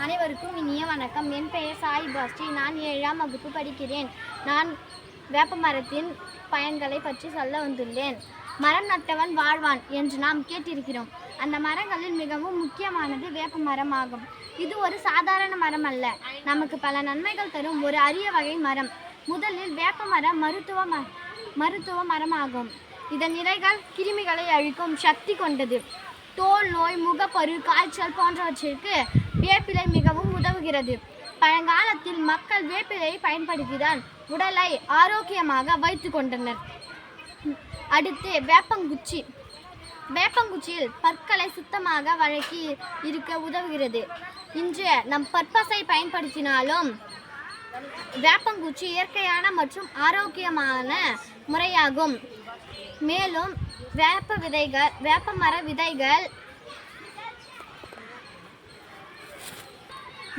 அனைவருக்கும் இனிய வணக்கம். என் பெயர் சாய் பாஸ்டி. நான் 7ஆம் வகுப்பு படிக்கிறேன். நான் வேப்ப மரத்தின் பயன்களை பற்றி சொல்ல வந்துள்ளேன். மரம் நட்டவன் வாழ்வான் என்று நாம் கேட்டிருக்கிறோம். அந்த மரங்களில் மிகவும் முக்கியமானது வேப்ப மரம் ஆகும். இது ஒரு சாதாரண மரம் அல்ல, நமக்கு பல நன்மைகள் தரும் ஒரு அரிய வகை மரம். முதலில் வேப்ப மரம் மருத்துவ மரமாகும். இதன் இலைகள் கிருமிகளை அழிக்கும் சக்தி கொண்டது. தோல் நோய், முகப்பரு, காய்ச்சல் போன்றவற்றிற்கு வேப்பிலை மிகவும் உதவுகிறது. பழங்காலத்தில் மக்கள் வேப்பிலையை பயன்படுத்திதான் உடலை ஆரோக்கியமாக வைத்து கொண்டனர். அடுத்து வேப்பங்குச்சி. வேப்பங்குச்சியில் பற்களை சுத்தமாக வழக்கி இருக்க உதவுகிறது. இன்று நம் பற்பசை பயன்படுத்தினாலும் வேப்பங்குச்சி இயற்கையான மற்றும் ஆரோக்கியமான முறையாகும். மேலும் வேப்ப மர விதைகள்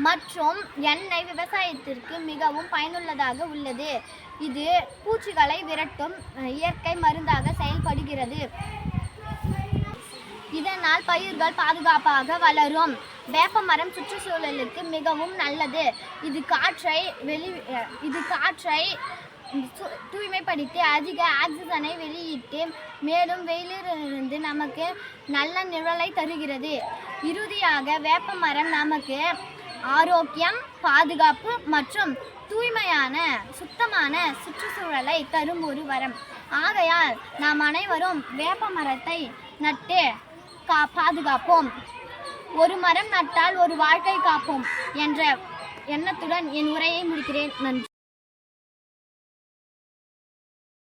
மற்றும் எண்ணெய் விவசாயத்திற்கு மிகவும் பயனுள்ளதாக உள்ளது. இது பூச்சிகளை விரட்டும் இயற்கை மருந்தாக செயல்படுகிறது. இதனால் பயிர்கள் பாதுகாப்பாக வளரும். வேப்ப மரம் சுற்றுச்சூழலுக்கு மிகவும் நல்லது. இது காற்றை தூய்மைப்படுத்தி அதிக ஆக்சிஜனை வெளியிட்டு மேலும் வெயிலிலிருந்து நமக்கு நல்ல நிழலை தருகிறது. இறுதியாக வேப்ப மரம் நமக்கு ஆரோக்கியம், பாதுகாப்பு மற்றும் தூய்மையான சுத்தமான சுற்றுச்சூழலை தரும் ஒரு வரம். ஆகையால் நாம் அனைவரும் வேப்ப மரத்தை நட்டு பாதுகாப்போம். ஒரு மரம் நட்டால் ஒரு வாழ்க்கை காப்போம் என்ற எண்ணத்துடன் என் உரையை முடிக்கிறேன். நன்றி.